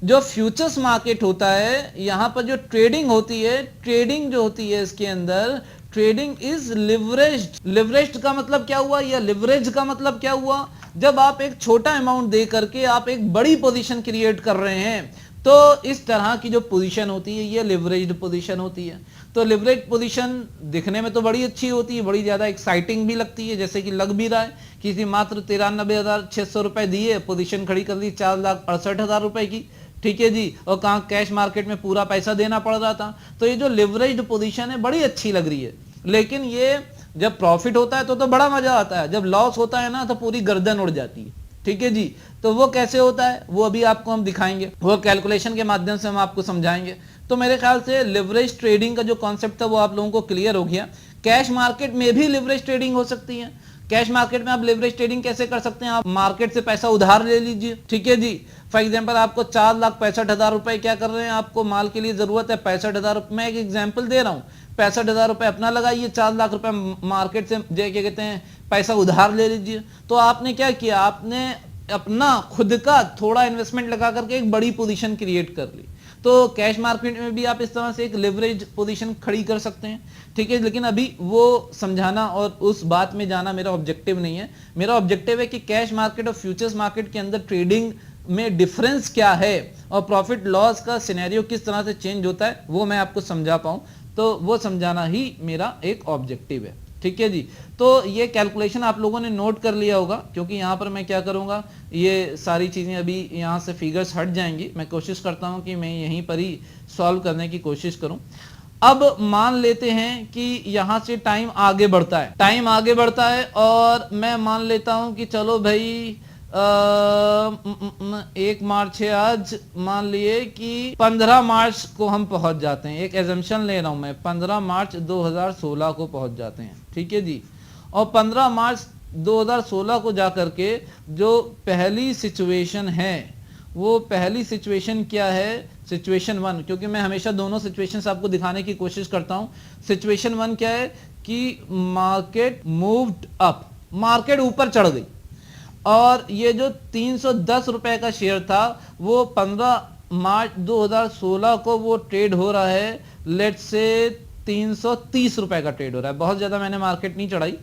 जो फ्यूचर्स मार्केट होता है, यहाँ पर जो ट्रेडिंग होती है, ट्रेडिंग जो होती है इसके अंदर, ट्रेडिंग इज लिवरेज्ड। लिवरेज्ड का मतलब क्या हुआ, या लिवरेज का मतलब क्या हुआ, जब आप एक छोटा अमाउंट दे करके आप एक बड़ी पोजीशन क्रिएट कर रहे हैं, तो इस तरह की जो पोजीशन होती है ये लिवरेज्ड पोजीशन होती है। तो लिवरेज पोजीशन दिखने में तो बड़ी अच्छी होती है, बड़ी ज्यादा एक्साइटिंग भी लगती है, जैसे कि लग भी रहा है, किसी मात्र 93,600 रुपए दिए, पोजीशन खड़ी कर दी 4,68,000 रुपए की, ठीक है जी, और कहाँ कैश मार्केट में पूरा पैसा देना पड़ रहा था। तो ये जो लिवरेज्ड पोजीशन है बड़ी अच्छी लग रही है, लेकिन ये जब प्रॉफिट होता है तो बड़ा मजा आता है, जब लॉस होता है ना तो पूरी गर्दन उड़ जाती है, ठीक है जी। तो वो कैसे होता है वो अभी आपको हम दिखाएंगे, वो कैलकुलेशन के माध्यम से हम आपको समझाएंगे। तो मेरे ख्याल से लिवरेज ट्रेडिंग का जो कॉन्सेप्ट था वो आप लोगों को क्लियर हो गया। कैश मार्केट में भी लिवरेज ट्रेडिंग हो सकती है। कैश मार्केट में आप लिवरेज ट्रेडिंग कैसे कर सकते हैं, आप मार्केट से पैसा उधार ले लीजिए, ठीक है जी। फॉर एग्जांपल आपको 4,65,000 रुपए क्या कर रहे हैं, आपको माल के लिए जरूरत है 65,000 रुपए, मैं एक एग्जाम्पल दे रहा हूँ, 65,000 रुपए अपना लगाइए, 4 लाख रुपए मार्केट से क्या कहते हैं पैसा उधार ले लीजिए। तो आपने क्या किया, आपने अपना खुद का थोड़ा इन्वेस्टमेंट लगा करके एक बड़ी पोजीशन क्रिएट कर ली। तो कैश मार्केट में भी आप इस तरह से एक लिवरेज पोजीशन खड़ी कर सकते हैं, ठीक है। लेकिन अभी वो समझाना और उस बात में जाना मेरा ऑब्जेक्टिव नहीं है। मेरा ऑब्जेक्टिव है कि कैश मार्केट और फ्यूचर्स मार्केट के अंदर ट्रेडिंग में डिफरेंस क्या है और प्रॉफिट लॉस का सिनेरियो किस तरह से चेंज होता है वो मैं आपको समझा पाऊं, तो वो समझाना ही मेरा एक ऑब्जेक्टिव है, ठीक है जी। तो ये कैलकुलेशन आप लोगों ने नोट कर लिया होगा, क्योंकि यहाँ पर मैं क्या करूँगा, ये सारी चीज़ें अभी यहाँ से फिगर्स हट जाएंगी, मैं कोशिश करता हूँ कि मैं यहीं पर ही सॉल्व करने की कोशिश करूँ। अब मान लेते हैं कि यहाँ से टाइम आगे बढ़ता है, टाइम आगे बढ़ता है और मैं मान लेता हूँ कि चलो भाई 1 मार्च है आज, मान लिए कि 15 मार्च को हम पहुंच जाते हैं, एक एजम्पशन ले रहा हूं मैं, 15 मार्च 2016 को पहुंच जाते हैं, ठीक है जी। और 15 मार्च 2016 को जाकर के जो पहली सिचुएशन है, वो पहली सिचुएशन क्या है, सिचुएशन 1, क्योंकि मैं हमेशा दोनों सिचुएशंस आपको दिखाने की कोशिश करता हूं। सिचुएशन 1 क्या है कि मार्केट मूव्ड अप, मार्केट ऊपर चढ़ गई और ये जो 310 रुपए का शेयर था वो 15 मार्च 2016 को वो ट्रेड हो रहा है, लेट्स से 330 रुपए का ट्रेड हो रहा है, बहुत ज्यादा मैंने मार्केट नहीं चढ़ाई,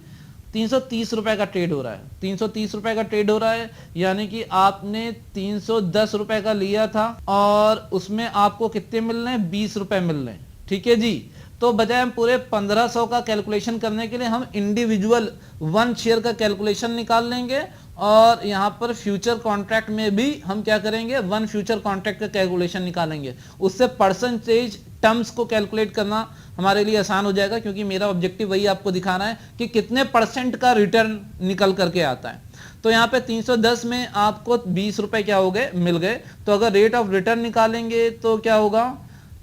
330 रुपए का ट्रेड हो रहा है, 330 रुपए का ट्रेड हो रहा है, यानी कि आपने 310 रुपए का लिया था और उसमें आपको कितने मिल रहे हैं, 20 रुपए मिल रहे हैं, ठीक है जी। तो बजाय हम पूरे 1500 का कैलकुलेशन करने के लिए हम इंडिविजुअल 1 शेयर का कैलकुलेशन निकाल लेंगे और यहाँ पर फ्यूचर कॉन्ट्रैक्ट में भी हम क्या करेंगे, 1 फ्यूचर कॉन्ट्रैक्ट का कैलकुलेशन निकालेंगे, उससे परसेंटेज टर्म्स को कैलकुलेट करना हमारे लिए आसान हो जाएगा, क्योंकि मेरा ऑब्जेक्टिव वही आपको दिखाना है कि कितने % का रिटर्न निकल करके आता है। तो यहाँ पे 310 में आपको 20 रुपए क्या हो गए, मिल गए। तो अगर रेट ऑफ रिटर्न निकालेंगे तो क्या होगा,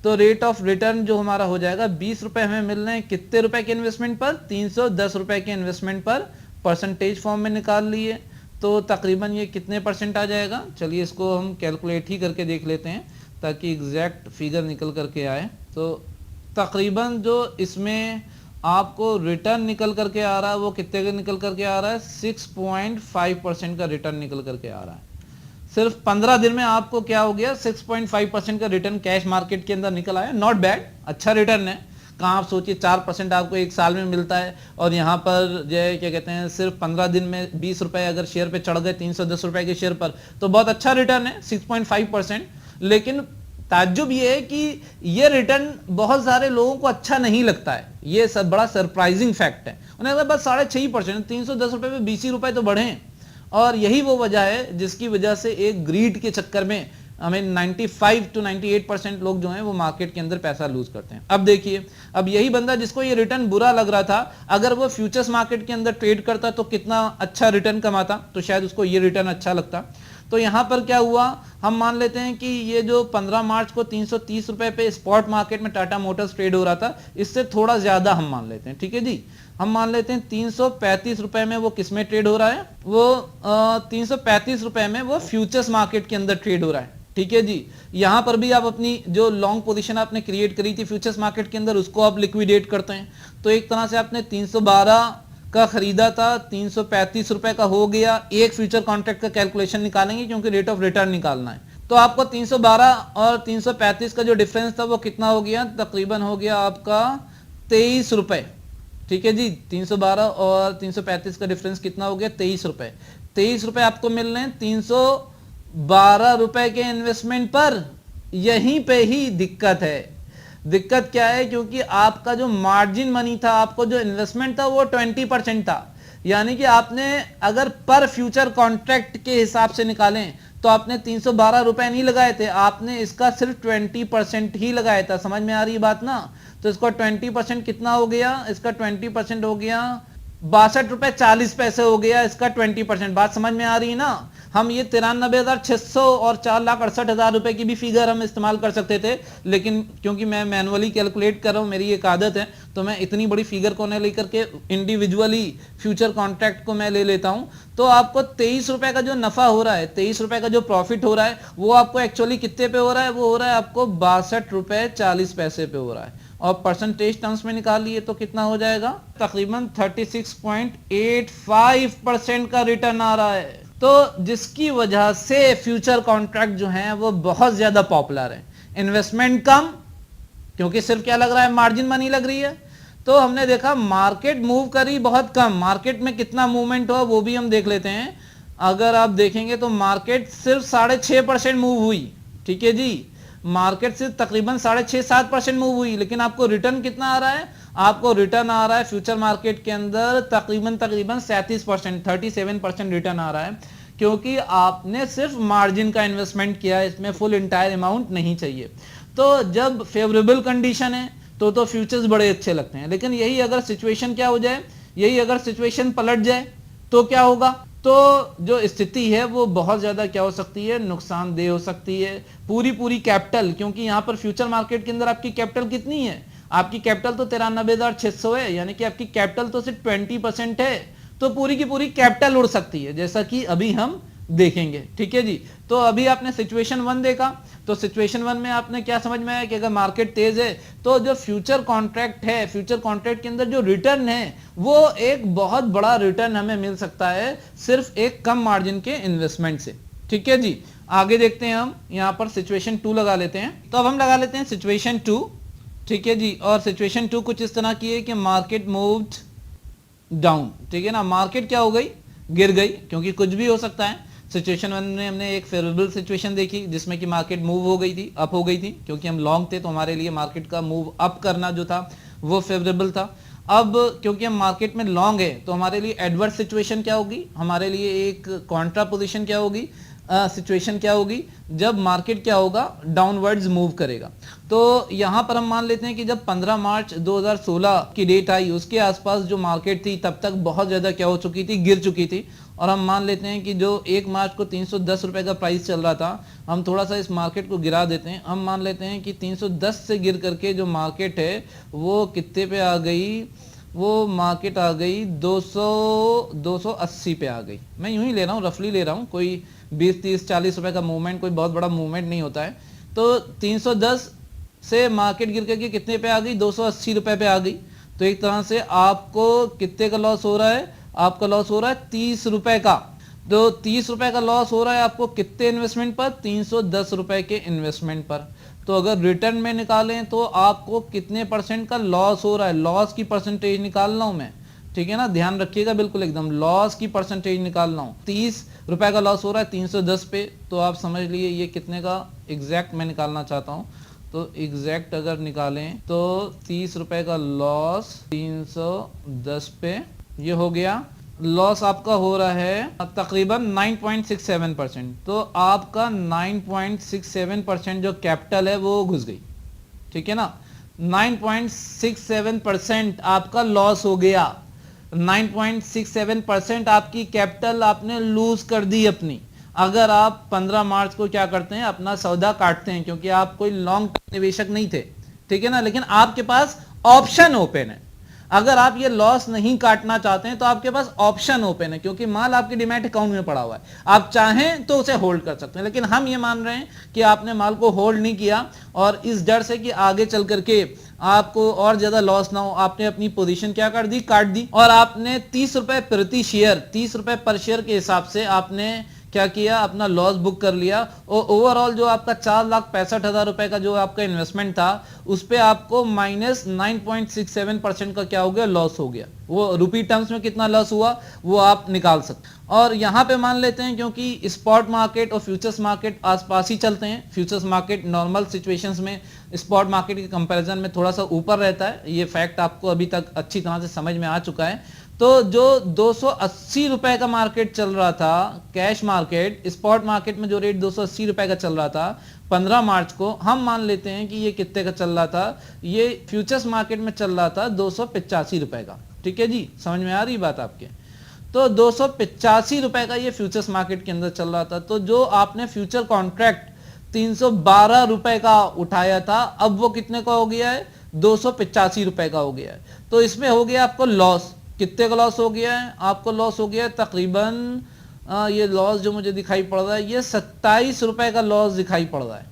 तो रेट ऑफ रिटर्न जो हमारा हो जाएगा 20 रुपए हमें मिल रहे हैं कितने रुपए के इन्वेस्टमेंट पर, 310 रुपए के इन्वेस्टमेंट पर, परसेंटेज फॉर्म में निकाल लिए तो तकरीबन ये कितने % आ जाएगा। चलिए इसको हम कैलकुलेट ही करके देख लेते हैं ताकि एग्जैक्ट फिगर निकल करके आए। तो तकरीबन जो इसमें आपको रिटर्न निकल करके आ रहा है वो कितने का निकल करके आ रहा है, 6.5% का रिटर्न निकल करके आ रहा है। सिर्फ 15 दिन में आपको क्या हो गया, 6.5% का रिटर्न कैश मार्केट के अंदर निकल आया। नॉट बैड, अच्छा रिटर्न है। कहाँ आप सोचिए 4% आपको एक साल में मिलता है, और यहाँ पर जो है क्या कहते हैं सिर्फ 15 दिन में 20 रुपए अगर शेयर पे चढ़ गए 310 रुपए के शेयर पर, तो बहुत अच्छा रिटर्न है 6.5%। लेकिन ताज्जुब ये है कि ये रिटर्न बहुत सारे लोगों को अच्छा नहीं लगता है। ये सब बड़ा सरप्राइजिंग फैक्ट है। उन्हें लगता है बस 6.5%, 310 रुपए में 20 रुपए तो बढ़े। और यही वो वजह है जिसकी वजह से एक ग्रीड के चक्कर में हमें 95 to 98% लोग जो हैं वो मार्केट के अंदर पैसा लूज करते हैं। अब देखिए, अब यही बंदा जिसको ये रिटर्न बुरा लग रहा था, अगर वो फ्यूचर्स मार्केट के अंदर ट्रेड करता तो कितना अच्छा रिटर्न कमाता, तो शायद उसको ये रिटर्न अच्छा लगता। तो यहां पर क्या हुआ, हम मान लेते हैं कि ये जो 15 मार्च को 330 रुपए पे स्पॉट मार्केट में टाटा मोटर्स ट्रेड हो रहा था, इससे थोड़ा ज्यादा हम मान लेते हैं, ठीक है जी। हम मान लेते हैं 335 रुपए में वो किसमें ट्रेड हो रहा है, वो 335 रुपए में वो फ्यूचर्स मार्केट के अंदर ट्रेड हो रहा है, ठीक है जी। यहां पर भी आप अपनी जो लॉन्ग पोजीशन आपने क्रिएट करी थी फ्यूचर्स मार्केट के अंदर, उसको आप लिक्विडेट करते हैं। तो एक तरह से आपने 312 का खरीदा था, 335 रुपए का हो गया। एक फ्यूचर कॉन्ट्रैक्ट का कैलकुलेशन निकालेंगे क्योंकि रेट ऑफ रिटर्न निकालना है। तो आपको 312 और 335 का जो डिफरेंस था वो कितना हो गया, तकरीबन हो गया आपका 23 रुपए, ठीक है जी। 312 और 335 का डिफरेंस कितना हो गया, 23 रुपए। 23 रुपए आपको मिल रहे हैं 312 रुपए के इन्वेस्टमेंट पर। यहीं पे ही दिक्कत है। दिक्कत क्या है, क्योंकि आपका जो मार्जिन मनी था, आपको जो इन्वेस्टमेंट था वो 20% था। यानी कि आपने अगर पर फ्यूचर कॉन्ट्रैक्ट के हिसाब से निकालें तो आपने 312 रुपए नहीं लगाए थे, आपने इसका सिर्फ 20% ही लगाया था। समझ में आ रही है बात ना। तो इसका 20% कितना हो गया, इसका 20% हो गया 62 रुपए 40 पैसे हो गया इसका 20%। बात समझ में आ रही है ना। हम ये 93,600 और 4,68,000 रुपए की भी फिगर हम इस्तेमाल कर सकते थे, लेकिन क्योंकि मैं मैनुअली कैलकुलेट कर रहा हूं, मेरी एक आदत है, तो मैं इतनी बड़ी फिगर को न लेकर के इंडिविजुअली फ्यूचर कॉन्ट्रैक्ट को मैं ले लेता हूं। तो आपको 23 रुपए का जो नफा हो रहा है, 23 रुपए का जो प्रॉफिट हो रहा है, वो आपको एक्चुअली कितने पे हो रहा है, वो हो रहा है आपको 62 रुपए 40 पैसे पे हो रहा है। और परसेंटेज टर्म्स में निकालिए तो कितना हो जाएगा, तकरीबन 36.85% का रिटर्न आ रहा है। तो जिसकी वजह से फ्यूचर कॉन्ट्रैक्ट जो हैं वो बहुत ज्यादा पॉपुलर है। इन्वेस्टमेंट कम, क्योंकि सिर्फ क्या लग रहा है, मार्जिन मनी लग रही है। तो हमने देखा मार्केट मूव करी बहुत कम। मार्केट में कितना मूवमेंट हुआ वो भी हम देख लेते हैं। अगर आप देखेंगे तो मार्केट सिर्फ 6.5% मूव हुई, ठीक है जी। मार्केट से तकरीबन 6.5-7% मूव हुई, लेकिन आपको रिटर्न कितना आ रहा है, आपको रिटर्न आ रहा है फ्यूचर मार्केट के अंदर तकरीबन 37%, 37% रिटर्न आ रहा है, क्योंकि आपने सिर्फ मार्जिन का इन्वेस्टमेंट किया है, इसमें फुल इंटायर अमाउंट नहीं चाहिए। तो जब फेवरेबल कंडीशन है तो फ्यूचर्स बड़े अच्छे लगते हैं। लेकिन यही अगर सिचुएशन क्या हो जाए, यही अगर सिचुएशन पलट जाए तो क्या होगा, तो जो स्थिति है वो बहुत ज्यादा क्या हो सकती है, नुकसानदेह हो सकती है। पूरी कैपिटल, क्योंकि यहां पर फ्यूचर मार्केट के अंदर आपकी कैपिटल कितनी है, आपकी कैपिटल तो 93,600 है, यानी कि आपकी कैपिटल तो सिर्फ 20% है। तो पूरी की पूरी कैपिटल उड़ सकती है, जैसा कि अभी हम देखेंगे, ठीक है जी। तो अभी आपने सिचुएशन 1 देखा, तो सिचुएशन 1 में आपने क्या समझ में आया कि अगर मार्केट तेज है तो जो फ्यूचर कॉन्ट्रैक्ट है, फ्यूचर कॉन्ट्रैक्ट के अंदर जो रिटर्न है वो एक बहुत बड़ा रिटर्न हमें मिल सकता है सिर्फ एक कम मार्जिन के इन्वेस्टमेंट से, ठीक है जी। आगे देखते हैं, हम यहां पर सिचुएशन 2 लगा लेते हैं। तो अब हम लगा लेते हैं सिचुएशन 2, ठीक है जी। और सिचुएशन 2 कुछ इस तरह की है कि मार्केट मूव्ड डाउन, ठीक है ना। मार्केट क्या हो गई, गिर गई, क्योंकि कुछ भी हो सकता है। सिचुएशन 1 में हमने एक फेवरेबल सिचुएशन देखी जिसमें कि मार्केट मूव हो गई थी, अप हो गई थी, क्योंकि हम लॉन्ग थे तो हमारे लिए मार्केट का मूव अप करना जो था वो फेवरेबल था। अब क्योंकि हम मार्केट में लॉन्ग है तो हमारे लिए एडवर्स सिचुएशन क्या होगी, हमारे लिए एक कॉन्ट्रा पोजीशन क्या होगी, सिचुएशन क्या होगी, जब मार्केट क्या होगा, डाउनवर्ड्स मूव करेगा। तो यहां पर हम मान लेते हैं कि जब 15 मार्च 2016 की डेट आई, उसके आसपास जो मार्केट थी तब तक बहुत ज्यादा क्या हो चुकी थी, गिर चुकी थी। और हम मान लेते हैं कि जो 1 मार्च को 310 रुपए का प्राइस चल रहा था, हम थोड़ा सा इस मार्केट को गिरा देते हैं। हम मान लेते हैं कि 310 से गिर करके जो मार्केट है वो कितने पे आ गई, वो मार्केट आ गई 280 पे आ गई। मैं यूं ही ले रहा हूँ, रफली ले रहा हूँ, कोई 20 30 40 रुपए का मूवमेंट कोई बहुत बड़ा मूवमेंट नहीं होता है। तो 310 से मार्केट गिर करके कितने पे आ गई, 280 रुपए पे आ गई। तो एक तरह से आपको कितने का लॉस हो रहा है, आपका लॉस हो रहा है 30 रुपए का। तो 30 रुपए का लॉस हो रहा है आपको कितने इन्वेस्टमेंट पर, 310 रुपए के इन्वेस्टमेंट पर। तो अगर रिटर्न में निकालें तो आपको कितने परसेंट का लॉस हो रहा है, लॉस की परसेंटेज निकाल रहा हूं मैं, ठीक है ना, ध्यान रखिएगा बिल्कुल एकदम, लॉस की परसेंटेज निकाल रहा हूं। 30 रुपए का लॉस हो रहा है 310 पे, तो आप समझ लिए ये कितने का एग्जैक्ट मैं निकालना चाहता हूं। तो एग्जैक्ट अगर निकालें तो 30 रुपए का लॉस 310 पे, ये हो गया लॉस आपका हो रहा है तकरीबन 9.67%। तो आपका 9.67% जो कैपिटल है वो घुस गई, ठीक है ना, 9.67% आपका लॉस हो गया, 9.67% आपकी कैपिटल आपने लूज कर दी अपनी। अगर आप 15 मार्च को क्या करते हैं, अपना सौदा काटते हैं, क्योंकि आप कोई लॉन्ग टर्म निवेशक नहीं थे, ठीक है ना, लेकिन आपके पास ऑप्शन ओपन है। अगर आप ये लॉस नहीं काटना चाहते हैं तो आपके पास ऑप्शन ओपन है, क्योंकि माल आपके डीमैट अकाउंट में पड़ा हुआ है, आप चाहें तो उसे होल्ड कर सकते हैं। लेकिन हम ये मान रहे हैं कि आपने माल को होल्ड नहीं किया, और इस डर से कि आगे चल करके आपको और ज्यादा लॉस ना हो, आपने अपनी पोजीशन क्या कर दी, काट दी, और आपने 30 रुपए प्रति शेयर, 30 रुपए पर शेयर के हिसाब से आपने क्या किया, अपना लॉस बुक कर लिया। और ओवरऑल जो आपका 4,65,000 रुपए का जो आपका इन्वेस्टमेंट था, उस पे आपको माइनस 9.67% का क्या हो गया, लॉस हो गया। वो रुपी टर्म्स में कितना लॉस हुआ वो आप निकाल सकते हैं। और यहां पे मान लेते हैं, क्योंकि स्पॉट मार्केट और फ्यूचर्स मार्केट आसपास ही चलते हैं, फ्यूचर्स मार्केट नॉर्मल सिचुएशंस में स्पॉट मार्केट के कंपैरिजन में थोड़ा सा ऊपर रहता है, ये फैक्ट आपको अभी तक अच्छी तरह से समझ में आ चुका है। तो जो 280 रुपए का मार्केट चल रहा था, कैश मार्केट, स्पॉट मार्केट में जो रेट 280 रुपए का चल रहा था 15 मार्च को, हम मान लेते हैं कि ये कितने का चल रहा था, ये फ्यूचर्स मार्केट में चल रहा था 285 रुपए का, ठीक है जी, समझ में आ रही बात आपके। तो 285 रुपए का ये फ्यूचर्स मार्केट के अंदर चल रहा था। तो जो आपने फ्यूचर कॉन्ट्रैक्ट 312 रुपए का उठाया था, अब वो कितने का हो गया है, 285 रुपए का हो गया है। तो इसमें हो गया आपको लॉस, कितने का लॉस हो गया है, आपको लॉस हो गया है तकरीबन ये लॉस जो मुझे दिखाई पड़ रहा है, ये 27 रुपए का लॉस दिखाई पड़ रहा है।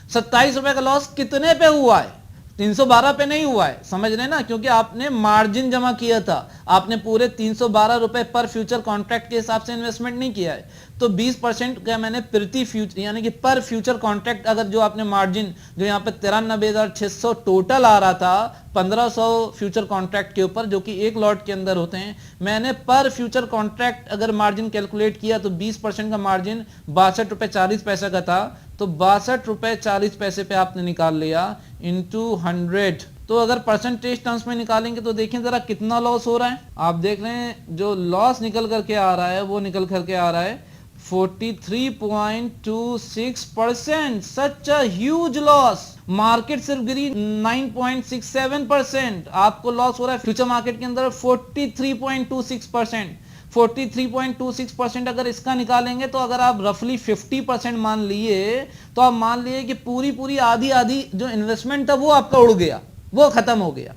27 रुपए का लॉस कितने पे हुआ है, 312 पे नहीं हुआ है, समझ रहे ना, क्योंकि आपने मार्जिन जमा किया था, आपने पूरे 312 रुपए पर फ्यूचर कॉन्ट्रैक्ट के हिसाब से इन्वेस्टमेंट नहीं किया है। तो 20% का मैंने प्रति फ्यूचर यानी कि पर फ्यूचर कॉन्ट्रैक्ट, अगर जो आपने मार्जिन जो यहाँ पे 93,600 टोटल आ रहा था 1500 फ्यूचर कॉन्ट्रैक्ट के ऊपर, जो कि एक लॉट के अंदर होते हैं, मैंने पर फ्यूचर कॉन्ट्रैक्ट अगर मार्जिन कैलकुलेट किया तो 20% का मार्जिन 62 रुपए 40 पैसे का था। तो 62 रुपए 40 पैसे पे आपने निकाल लिया इंटू 100। तो अगर परसेंटेज टर्म्स में निकालेंगे तो देखें जरा कितना लॉस हो रहा है। आप देख रहे हैं जो लॉस निकल करके आ रहा है वो निकल करके आ रहा है 43.26%। सच अ ह्यूज लॉस। मार्केट सिर्फ गिरी 9.67%, आपको लॉस हो रहा है फ्यूचर मार्केट के अंदर 43.26%। 43.26% अगर इसका निकालेंगे तो अगर आप रफली 50% मान लिए तो आप मान लिए कि पूरी पूरी आधी आधी जो इन्वेस्टमेंट था वो आपका उड़ गया, वो खत्म हो गया,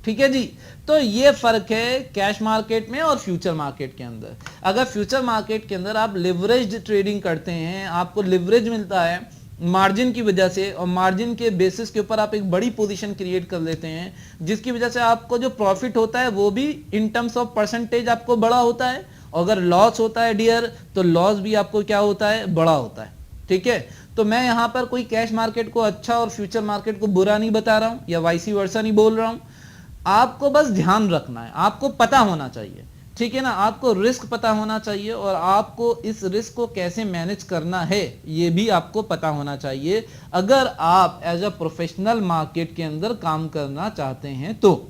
ठीक है जी। तो ये फर्क है कैश मार्केट में और फ्यूचर मार्केट के अंदर। अगर फ्यूचर मार्केट के अंदर आप लिवरेज्ड ट्रेडिंग करते हैं, आपको लिवरेज मिलता है मार्जिन की वजह से, और मार्जिन के बेसिस के ऊपर आप एक बड़ी पोजीशन क्रिएट कर लेते हैं, जिसकी वजह से आपको जो प्रॉफिट होता है वो भी इन टर्म्स ऑफ परसेंटेज आपको बड़ा होता है, और अगर लॉस होता है डियर तो लॉस भी आपको क्या होता है, बड़ा होता है, ठीक है। तो मैं यहां पर कोई कैश मार्केट को अच्छा और फ्यूचर मार्केट को बुरा नहीं बता रहा हूं या वाइसी वर्सा नहीं बोल रहा हूं, आपको बस ध्यान रखना है, आपको पता होना चाहिए, ठीक है ना, आपको रिस्क पता होना चाहिए, और आपको इस रिस्क को कैसे मैनेज करना है ये भी आपको पता होना चाहिए, अगर आप एज अ प्रोफेशनल मार्केट के अंदर काम करना चाहते हैं तो।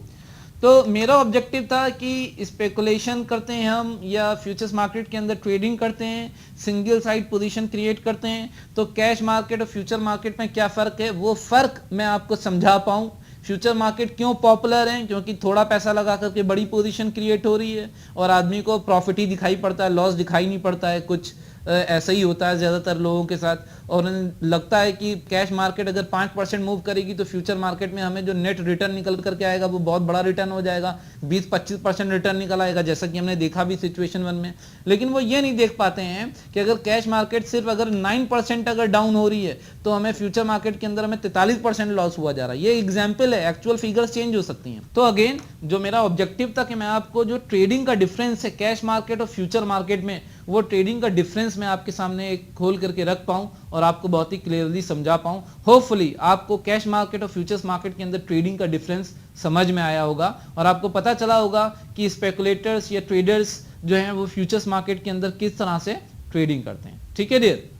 तो मेरा ऑब्जेक्टिव था कि स्पेकुलेशन करते हैं हम या फ्यूचर्स मार्केट के अंदर ट्रेडिंग करते हैं, सिंगल साइड पोजीशन क्रिएट करते हैं, तो कैश मार्केट और फ्यूचर मार्केट में क्या फ़र्क है वो फ़र्क मैं आपको समझा पाऊँ। फ्यूचर मार्केट क्यों पॉपुलर है, क्योंकि थोड़ा पैसा लगा करके बड़ी पोजीशन क्रिएट हो रही है और आदमी को प्रॉफिट ही दिखाई पड़ता है, लॉस दिखाई नहीं पड़ता है। कुछ ऐसा ही होता है ज़्यादातर लोगों के साथ, और लगता है कि कैश मार्केट अगर 5% मूव करेगी तो फ्यूचर मार्केट में हमें जो नेट रिटर्न निकल करके आएगा वो बहुत बड़ा रिटर्न हो जाएगा, 20-25% रिटर्न निकल आएगा, जैसा कि हमने देखा भी सिचुएशन 1 में। लेकिन वो ये नहीं देख पाते हैं कि अगर कैश मार्केट सिर्फ अगर 9% अगर डाउन हो रही है तो हमें फ्यूचर मार्केट के अंदर हमें 43% लॉस हुआ जा रहा है। ये एग्जाम्पल है, एक्चुअल फिगर्स चेंज हो सकती हैं। तो अगेन जो मेरा ऑब्जेक्टिव था कि मैं आपको जो ट्रेडिंग का डिफरेंस है कैश मार्केट और फ्यूचर मार्केट में, वो ट्रेडिंग का डिफरेंस मैं आपके सामने एक खोल करके रख पाऊं और आपको बहुत ही क्लियरली समझा पाऊं। होपफुली आपको कैश मार्केट और फ्यूचर्स मार्केट के अंदर ट्रेडिंग का डिफरेंस समझ में आया होगा और आपको पता चला होगा कि स्पेकुलेटर्स या ट्रेडर्स जो हैं वो फ्यूचर्स मार्केट के अंदर किस तरह से ट्रेडिंग करते हैं। ठीक है डियर।